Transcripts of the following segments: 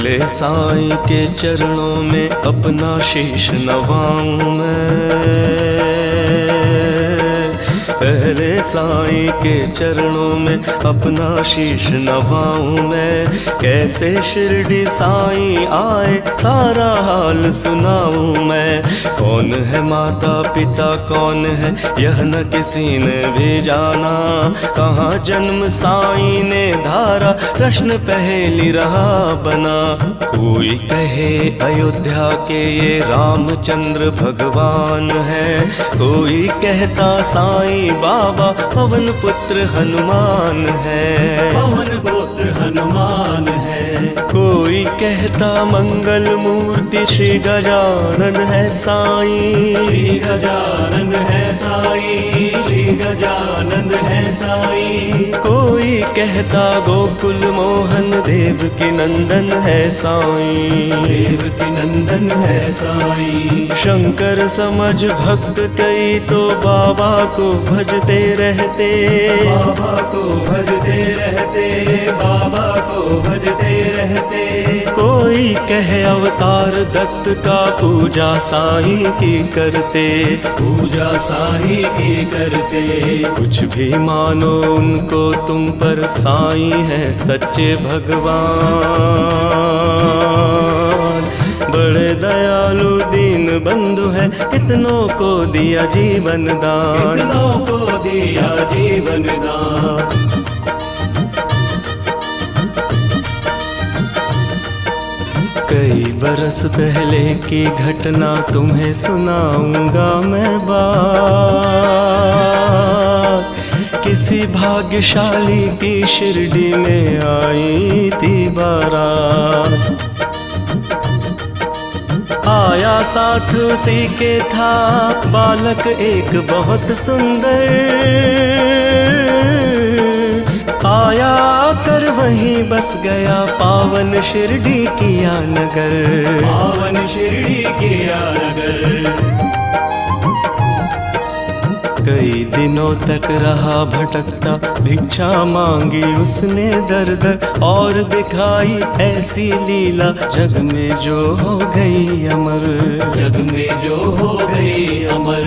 पहले साईं के चरणों में अपना शीश नवाऊं मैं, पहले साईं के चरणों में अपना शीश नवाऊं मैं। कैसे शिरडी साईं आए सारा हाल सुनाऊं मैं। कौन है माता पिता कौन है यह न किसी ने भी जाना, कहाँ जन्म साईं ने धारा प्रश्न पहेली रहा बना। कोई कहे अयोध्या के ये रामचंद्र भगवान है, कोई कहता साईं बाबा पवन पुत्र हनुमान है, पवन पुत्र हनुमान है। कोई कहता मंगल मूर्ति श्री गजानन है साईं, श्री गजानन है साईं, श्री गजानन है साईं। कोई कहता गोकुल मोहन देव की नंदन है साईं, देव की नंदन है साईं। शंकर समझ भक्त कई तो बाबा को भजते रहते, बाबा को भजते रहते, बाबा को भजते रहते। कोई कहे अवतार दत्त का पूजा साईं की करते, पूजा साईं की करते। कुछ भी मानो उनको तुम पर साईं है सच्चे भगवान। बड़े दयालु दीन बंधु है कितनों को दिया जीवन दान, कितनों को दिया जीवन दान। कई बरस पहले की घटना तुम्हें सुनाऊंगा मैं बात। किसी भाग्यशाली की शिरडी में आई थी बारात, आया साथ उसी के था बालक एक बहुत सुंदर। आया कर वहीं बस गया पावन शिरडी किया नगर, पावन शिरडी किया नगर। कई दिनों तक रहा भटकता भिक्षा मांगी उसने दर दर, और दिखाई ऐसी लीला जग में जो हो गई अमर, जग में जो हो गई अमर।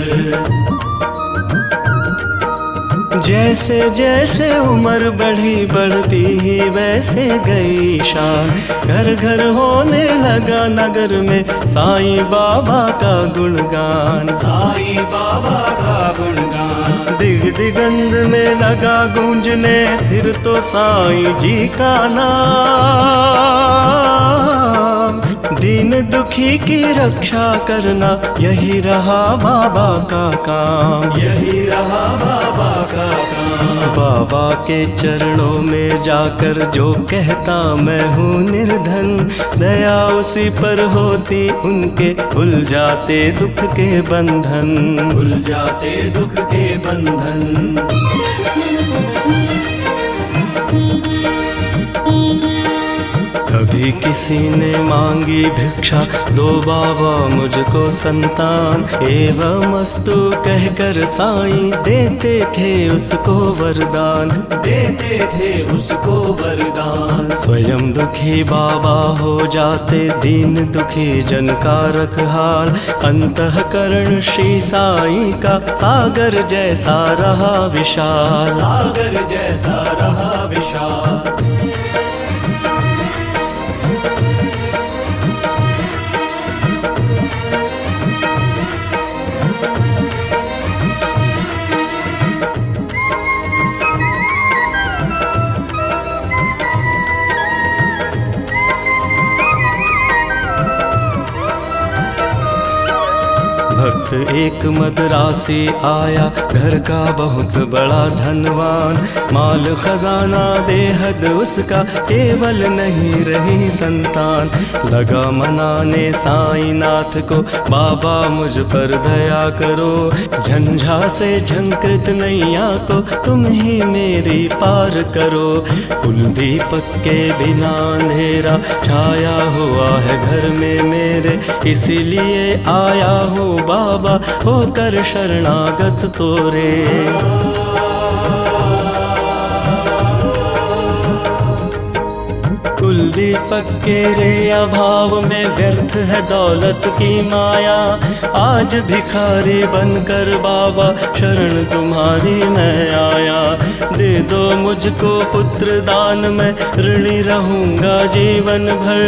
जैसे जैसे उम्र बढ़ी बढ़ती ही वैसे गई शान। घर घर होने लगा नगर में साईं बाबा का गुणगान, साईं बाबा का गुणगान। दिग दिगंध में लगा गूंजने फिर तो साईं जी का नाम। दीन दुखी की रक्षा करना यही रहा बाबा का काम, यही रहा बाबा का काम। बाबा के चरणों में जाकर जो कहता मैं हूँ निर्धन, दया उसी पर होती उनके भूल जाते दुख के बंधन, भूल जाते दुख के बंधन। कभी किसी ने मांगी भिक्षा दो बाबा मुझको संतान, एवं अस्तु कहकर साईं देते थे उसको वरदान, देते थे उसको वरदान। स्वयं दुखी बाबा हो जाते दीन दुखी जन का रखहाल। अंतःकरण श्री साईं का सागर जैसा रहा विशाल, सागर जैसा रहा विशाल। भक्त एक मदरासी आया घर का बहुत बड़ा धनवान, माल खजाना बेहद उसका केवल नहीं रही संतान। लगा मनाने साईंनाथ को बाबा मुझ पर दया करो, झंझा से झंकृत नैया को तुम ही मेरी पार करो। कुल दीपक के बिना अंधेरा छाया हुआ है घर में मेरे, इसीलिए आया हूँ बाबा होकर शरणागत तोरे। कुल दीपक के रे अभाव में व्यर्थ है दौलत की माया। आज भिखारी बनकर बाबा शरण तुम्हारी मैं आया। दे दो मुझको पुत्र दान में ऋणी रहूंगा जीवन भर।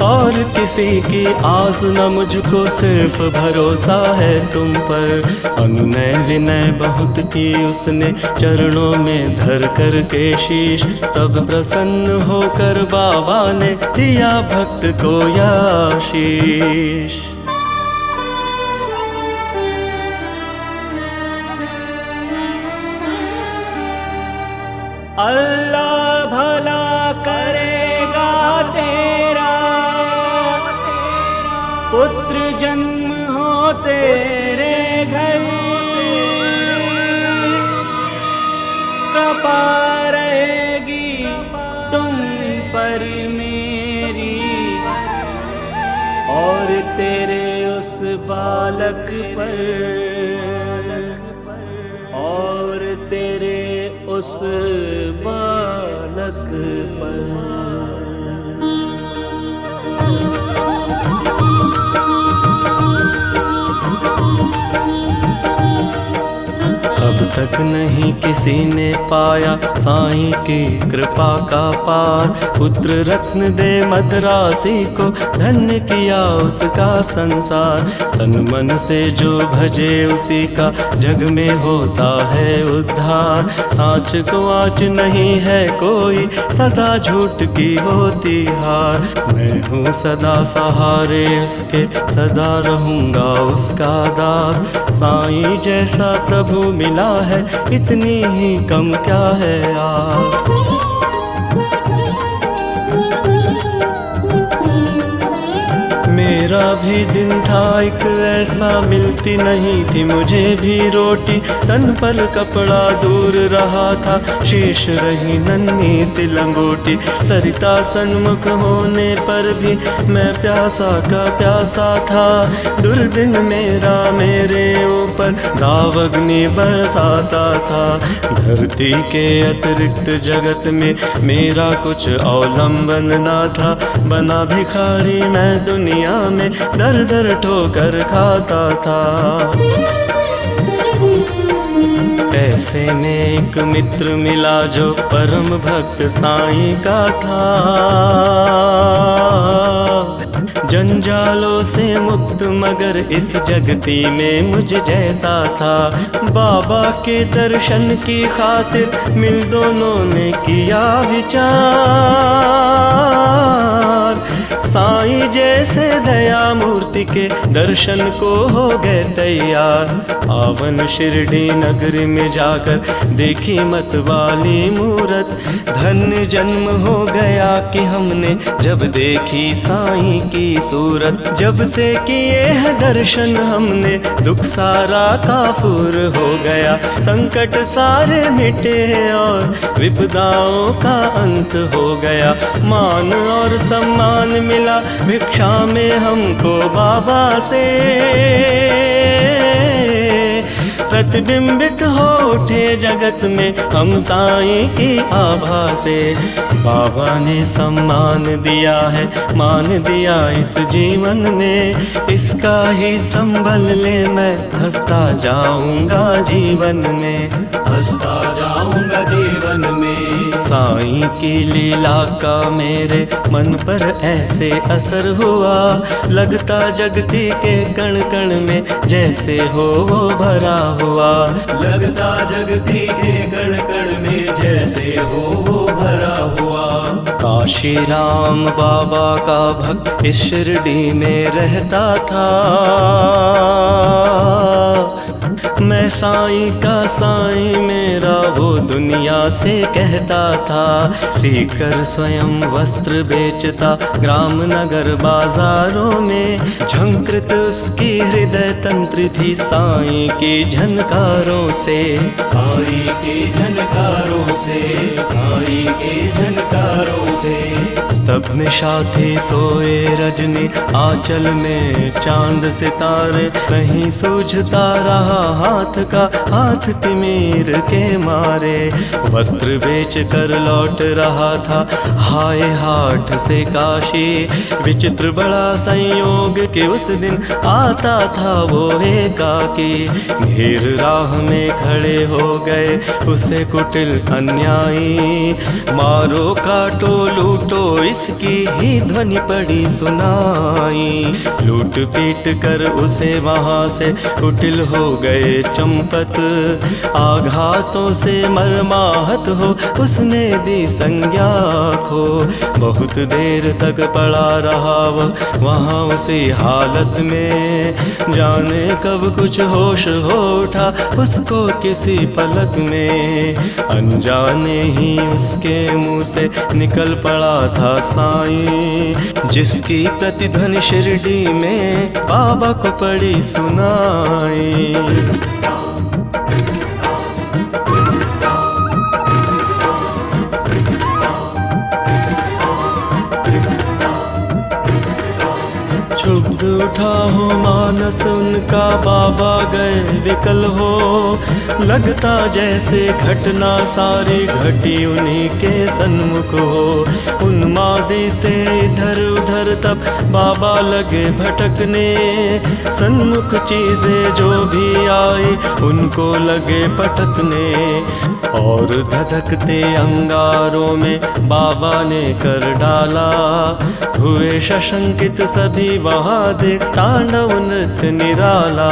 और किसी की आस न मुझको, सिर्फ भरोसा है तुम पर। अनुनय विनय बहुत की उसने चरणों में धर कर के शीश। तब प्रसन्न होकर बाबा ने दिया भक्त को आशीष। अल्लाह भला करेगा तेरा, पुत्र जन्म हो तेरे घर। कृपा रहेगी तुम पर मेरी, और तेरे उस बालक पर, और तेरे उस बालक पर। अब तक नहीं किसी ने पाया साईं की कृपा का पार। पुत्र रत्न दे मद्रासी को, धन्य किया उसका संसार। तन मन से जो भजे उसी का जग में होता है उद्धार। सांच को आँच नहीं है कोई, सदा झूठ की होती हार। मैं हूँ सदा सहारे उसके, सदा रहूँगा उसका दास। साईं जैसा प्रभु मिला है, इतनी ही कम क्या है आस। मेरा भी दिन था एक ऐसा, मिलती नहीं थी मुझे भी रोटी। तन पर कपड़ा दूर रहा था, शेष रही नन्ही सी लंगोटी। सरिता सन्मुख होने पर भी मैं प्यासा का प्यासा था। दुर्दिन मेरा मेरे ऊपर दावग्नि बरसाता था। धरती के अतिरिक्त जगत में मेरा कुछ अवलंबन ना था। बना भिखारी मैं दुनिया में, दर दर ठोकर खाता था। ऐसे में एक मित्र मिला जो परम भक्त साईं का था। जंजालों से मुक्त मगर इस जगती में मुझ जैसा था। बाबा के दर्शन की खातिर मिल दोनों ने किया विचार। साईं जैसे दया मूर्ति के दर्शन को हो गए तैयार। पावन शिरडी नगरी में जाकर देखी मत वाली मूरत। धन्य जन्म हो गया कि हमने जब देखी साईं की सूरत। जब से किए है दर्शन हमने, दुख सारा काफूर हो गया। संकट सारे मिटे और विपदाओं का अंत हो गया। मान और सम्मान मिला भिक्षा में हमको बाबा से। प्रतिबिंबित हो उठे जगत में हम साईं की आभा से। बाबा ने सम्मान दिया है, मान दिया इस जीवन में। इसका ही संभल ले मैं हंसता जाऊंगा जीवन में, हंसता जाऊंगा जीवन में। साईं की लीला का मेरे मन पर ऐसे असर हुआ। लगता जगती के कण कण में जैसे हो वो भरा हुआ। लगता जगती के कण कण में जैसे हो वो भरा हुआ। काशी राम बाबा का भक्त इस शिरडी में रहता था। मैं साईं का साईं मेरा वो दुनिया से कहता था। सीकर स्वयं वस्त्र बेचता ग्राम नगर बाजारों में। झंकृत उसकी हृदय तंत्र थी साईं की झनकारों से। साईं के झनकारों से, साईं के झनकारों से। स्तब्ध साथी सोए रजनी, आंचल में चांद सितारे। कहीं सूझता रहा हाथ का हाथ तिमीर के मारे। वस्त्र बेच कर लौट रहा था हाय हाट से काशी, विचित्र बड़ा संयोग कि उस दिन आता था वो एकाकी। घेर राह में खड़े हो गए उसे कुटिल अन्यायी, मारो काटो लूटो इसकी ही ध्वनि पड़ी सुनाई। लूट पीट कर उसे वहां से कुटिल हो गए चंपत, आघातों से मरमाहत हो उसने दी संज्ञा खो। बहुत देर तक पड़ा रहा वहाँ उसी हालत में, जाने कब कुछ होश हो उठा उसको किसी पलक में। अनजाने ही उसके मुंह से निकल पड़ा था साईं, जिसकी प्रतिध्वनि शिरडी में बाबा को पड़ी सुनाई। क्षुब्ध उठा हो मानस उनका, बाबा गए विकल हो। लगता जैसे घटना सारी घटी उन्हीं के सन्मुख हो। उन्मादी से इधर उधर तब बाबा लगे भटकने, सन्मुख चीजें जो भी आई उनको लगे पटकने। और धधकते अंगारों में बाबा ने कर डाला, हुए सशंकित सभी वहां देख तांडव नृत्य निराला।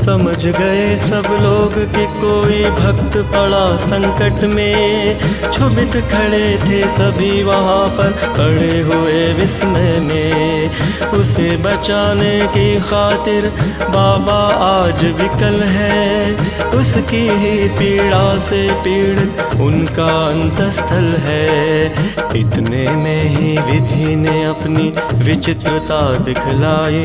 समझ गए सब लोग कि कोई भक्त पड़ा संकट में, क्षुभित खड़े थे सभी वहाँ पर खड़े हुए विस्मय में। उसे बचाने की खातिर बाबा आज विकल है, उसकी ही पीड़ा से पीड़ित उनका अंतस्थल है। इतने में ही विधि ने अपनी विचित्रता दिखलाई,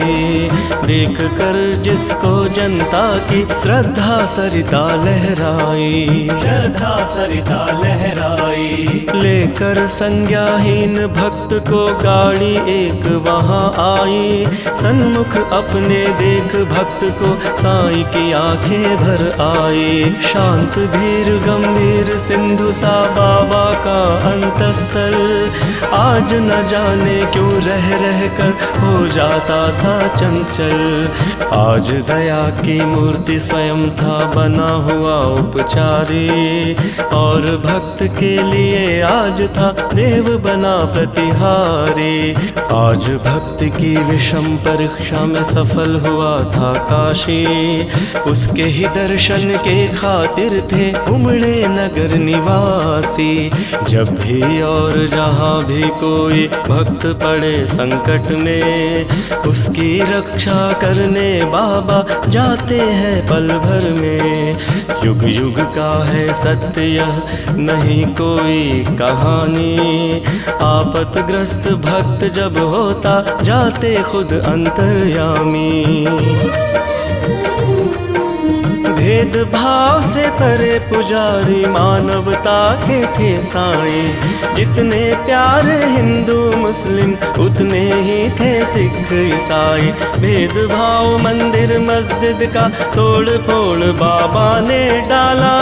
देख कर जिसको जनता की श्रद्धा सरिता लहराई। श्रद्धा सरिता लहराई। लेकर संज्ञाहीन भक्त को गाड़ी एक वहां आई, सन्मुख अपने देख भक्त को साईं की आंखें भर आई। शांत धीर गंभीर सिंधु सा बाबा का अंतस्थल, आज न जाने क्यों रह रह कर हो जाता था चंचल। आज दया की मूर्ति स्वयं था बना हुआ उपचारी, और भक्त के लिए आज था देव बना प्रतिहारी। आज भक्त की विषम परीक्षा में सफल हुआ था काशी, उसके ही दर्शन के खातिर थे उमड़े नगर निवासी। जब भी और जहाँ भी कोई भक्त पड़े संकट में, उसकी रक्षा करने बाबा जाते हैं पल भर में। युग युग का है सत्य यह नहीं कोई कहानी, आपतग्रस्त भक्त जब होता जाते खुद अंतर्यामी। भेदभाव से परे पुजारी मानवता के थे साईं, जितने प्यारे हिंदू मुस्लिम उतने ही थे सिख ईसाई। भेदभाव मंदिर मस्जिद का तोड़ फोड़ बाबा ने डाला,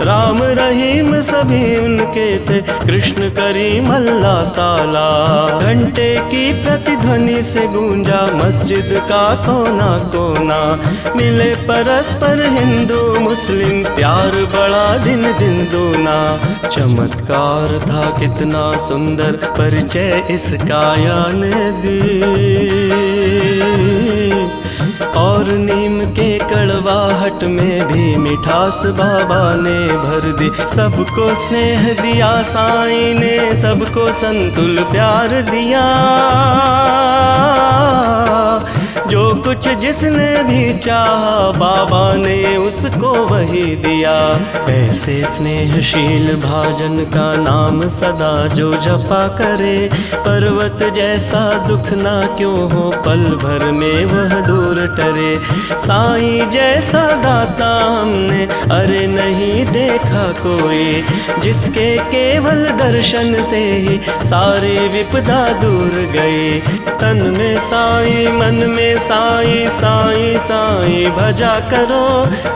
राम रहीम सभी उनके थे, कृष्ण करीम अल्लाह ताला। घंटे की प्रतिध्वनि से गूंजा मस्जिद का कोना कोना, मिले परस्पर हिंदू मुस्लिम प्यार बड़ा दिन दिन दूना। चमत्कार था कितना सुंदर परिचय इसका यान दी, और नीम के कड़वाहट में भी मिठास बाबा ने भर दी। सबको स्नेह दिया साईं ने, सबको संतुल प्यार दिया। जो कुछ जिसने भी चाहा बाबा ने उसको वही दिया। ऐसे स्नेहशील भाजन का नाम सदा जो जपा करे, पर्वत जैसा दुख ना क्यों हो पल भर में वह दूर टरे। साईं जैसा दाता हमने अरे नहीं देखा कोई, जिसके केवल दर्शन से ही सारी विपदा दूर गई। तन में साईं मन में साईं, साईं साईं भजा करो,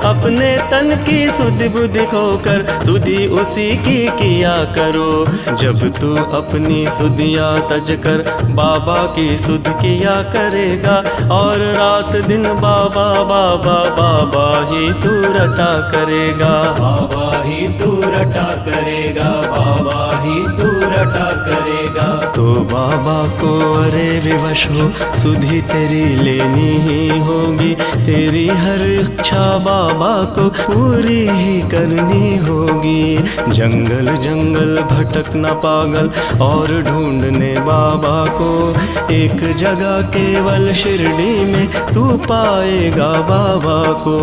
अपने तन की सुधि बुद्धि खोकर सुधि उसी की किया करो। जब तू अपनी सुधिया तज कर बाबा की सुध किया करेगा, और रात दिन बाबा बाबा बाबा ही तू रटा करेगा। बाबा ही तू रटा करेगा, बाबा ही तू रटा करेगा। तो बाबा को अरे विवश हो, सुधि तेरी लेनी ही होगी। तेरी हर इच्छा बाबा को पूरी ही करनी होगी। जंगल जंगल भटकना पागल और ढूंढने बाबा को, एक जगह केवल शिरडी में तू पाएगा बाबा को।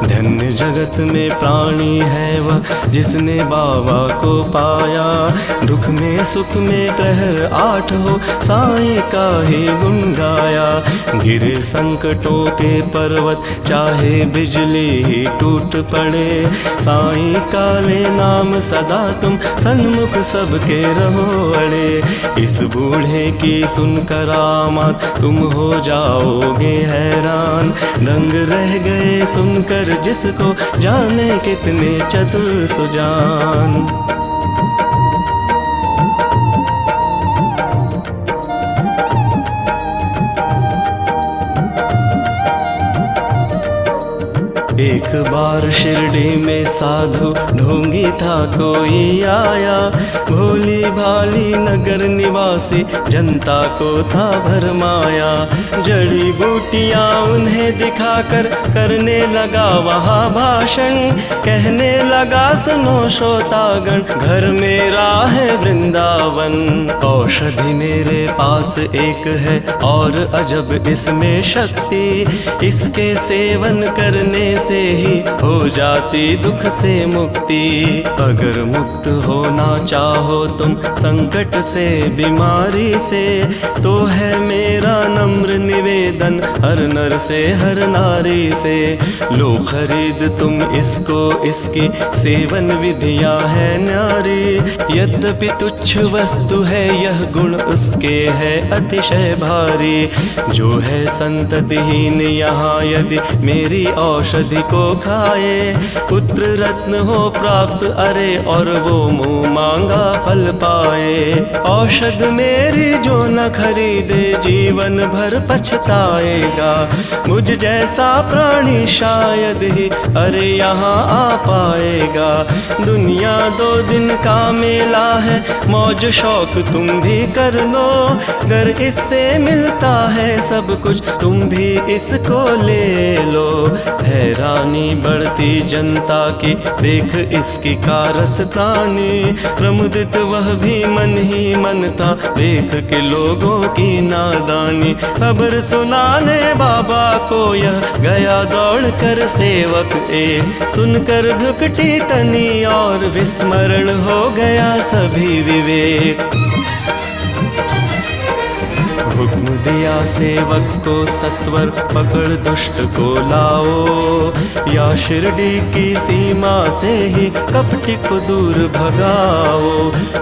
धन्य जगत में प्राणी है वह जिसने बाबा को पाया। दुख में सुख में प्रहर 8 हो, साईं का ही गुण गाया। गिरे संकटों के पर्वत चाहे बिजली ही टूट पड़े, साईं काले नाम सदा तुम सन्मुख सबके रहो अड़े। इस बूढ़े की सुनकर आमद तुम हो जाओगे हैरान, दंग रह गए सुनकर जिसको जाने कितने चतुर सुजान। एक बार शिरडी में साधु ढोंगी था कोई आया, भोली भाली नगर निवासी जनता को था भरमाया। जड़ी बूटियां उन्हें दिखाकर करने लगा वहाँ भाषण, कहने लगा सुनो श्रोतागण घर मेरा है वृंदावन। औषधि मेरे पास एक है और अजब इसमें शक्ति, इसके सेवन करने से ही हो जाती दुख से मुक्ति। अगर मुक्त होना चाहो तुम संकट से बीमारी से, तो है मेरा नम्र निवेदन हर नर से हर नारी से। लो खरीद तुम इसको, इसकी सेवन विधियां है न्यारी। यद्यपि तुच्छ वस्तु है यह गुण उसके है अतिशय भारी। जो है संततिहीन यहाँ यदि मेरी औषधि को खाए, पुत्र रत्न हो प्राप्त अरे और वो मुँह मांगा फल पाए। औषध मेरी जो न खरीदे जीवन भर पछताएगा, मुझ जैसा प्राणी शायद ही अरे यहाँ आ पाएगा। दुनिया 2 दिन का मेला है, मौज शौक तुम भी कर लो, अगर इससे मिलता है सब कुछ तुम भी इसको ले लो। हैरानी बढ़ती जनता की देख इसकी कारस्तानी, प्रमुदित वह भी मन ही मन था देख के लोगों की नादानी। खबर सुनाने बाबा को यह गया दौड़ कर सेवक एक, सुनकर भ्रुकुटी तनी और विस्मरण हो गया सभी विवेक। हुक्म दिया सेवक को सत्वर पकड़ दुष्ट को लाओ, या शिरडी की सीमा से ही कपटी को दूर भगाओ।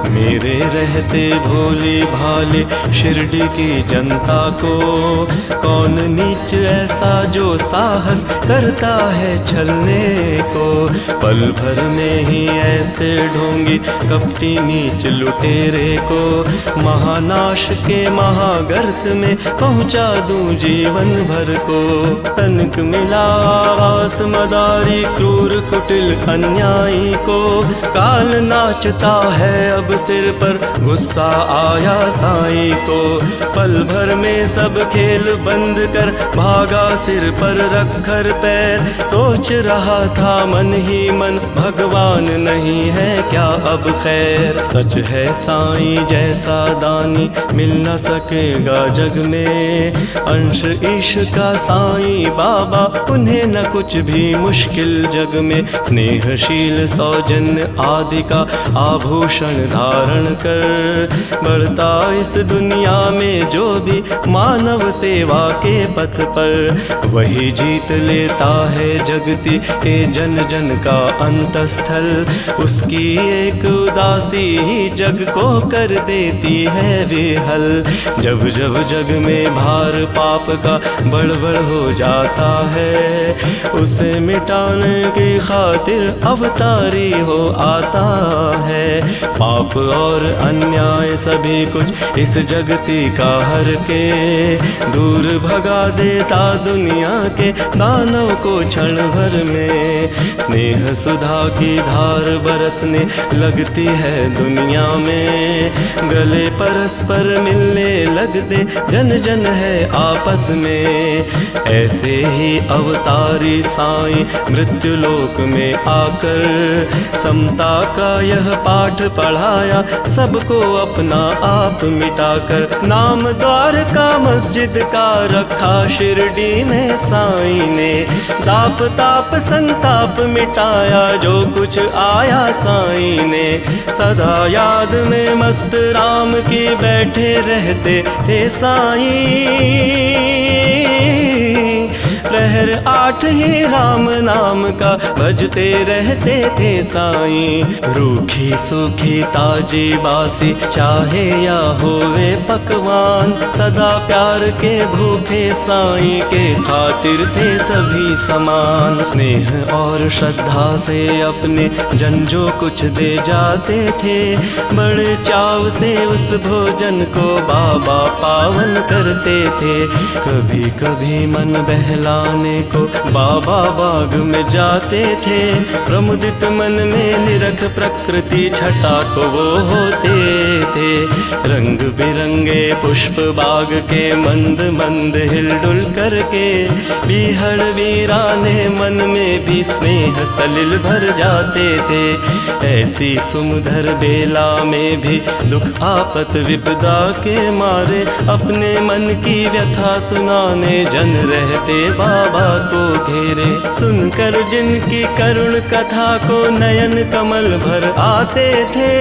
मेरे रहते भोली भाले शिरडी की जनता को, कौन नीच ऐसा जो साहस करता है छलने को। पल भर में ही ऐसे ढोंगी कपटी नीच लुटेरे को, महानाश के महागर्त में पहुंचा दूं जीवन भर को। तनिक मिला आवास मदारी क्रूर कुटिल अन्यायी को। काल नाचता है अब सिर पर, गुस्सा आया साईं को। पल भर में सब खेल बंद कर, भागा सिर पर रखकर पैर। सोच रहा था मन ही मन, भगवान नहीं है क्या अब खैर। सच है साईं जैसा दानी मिल न सकेगा जग में। अंश ईश का साईं बाबा, उन्हें न कुछ भी मुश्किल जग में। स्नेहशील सौजन्य आदि का आभूषण धारण कर, बढ़ता इस दुनिया में जो भी मानव सेवा के पथ पर। वही जीत लेता है जगती के जन जन का अंतस्थल। उसकी एक उदासी ही जग को कर देती है विहल। जब जब जग में भार पाप का बढ़ हो जाता है, उसे मिटाने की खातिर अवतारी हो आता है। पाप और अन्याय सभी कुछ इस जगती का हर के, दूर भगा देता दुनिया के दानव को क्षण भर में। स्नेह सुधा की धार बरसने लगती है दुनिया में, गले परस्पर मिलने लगते जन जन है आपस में। ऐसे ही अवतारी साईं मृत्यु लोक में आकर, समता का यह पाठ पढ़ाया सबको अपना आप मिटाकर। नाम द्वार का मस्जिद का रखा शिरडी में साईं ने, दाप ताप संताप मिटाया जो कुछ आया साईं ने। सदा याद में मस्त राम की बैठे रहते थे साईं, प्रहर 8 ही राम नाम का भजते रहते थे साईं। रूखी सूखी ताजी बासी चाहे या होवे पकवान, सदा प्यार के भूखे साईं के खातिर थे सभी समान। स्नेह और श्रद्धा से अपने जन जो कुछ दे जाते थे, बड़े चाव से उस भोजन को बाबा पावन करते थे। कभी कभी मन बहलाने को बाबा बाग में जाते थे, प्रमुदित मन में निरख प्रकृति छटा को वो होते थे। रंग बिरंगे पुष्प बाग के मंद मंद हिलडुल करके, बीहड़ वीराने मन में भी स्नेह सलिल भर जाते थे। ऐसी सुमधुर बेला में भी दुख आपत विपदा के मारे, अपने मन की व्यथा सुनाने जन रहते बाबा को घेरे। सुनकर जिनकी करुण कथा को नयन कमल भर आते थे,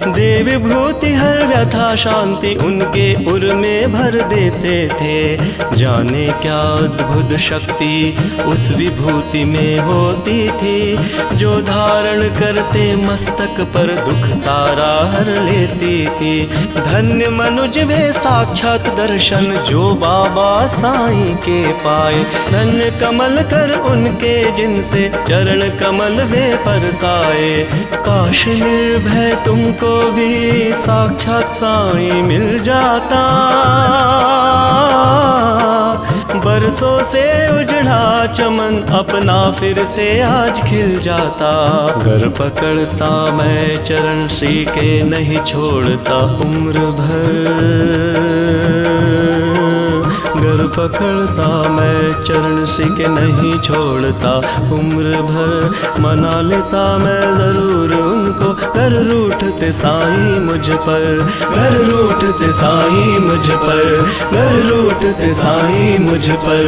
देव भूति हर व्यथा शांति उनके उर में भर देते थे। जाने क्या अद्भुत शक्ति उस विभूति में होती थी, जो धारण करते मस्तक पर दुख सारा हर लेती थी। धन्य मनुज वे साक्षात दर्शन जो बाबा साईं के पाए, धन्य कमल कर उनके जिनसे चरण कमल वे परसाए। काश निर्भय तुमको भी साक्षात साईं मिल जाता, बरसों से उजड़ा चमन अपना फिर से आज खिल जाता। घर पकड़ता मैं चरण श्री के नहीं छोड़ता उम्र भर, घर पकड़ता मैं चरण श्री के नहीं छोड़ता उम्र भर। मना लेता मैं जरूर उनको, घर रूठते साईं मुझ पर, घर रूठते साईं मुझ पर, घर रूठते साईं मुझ पर।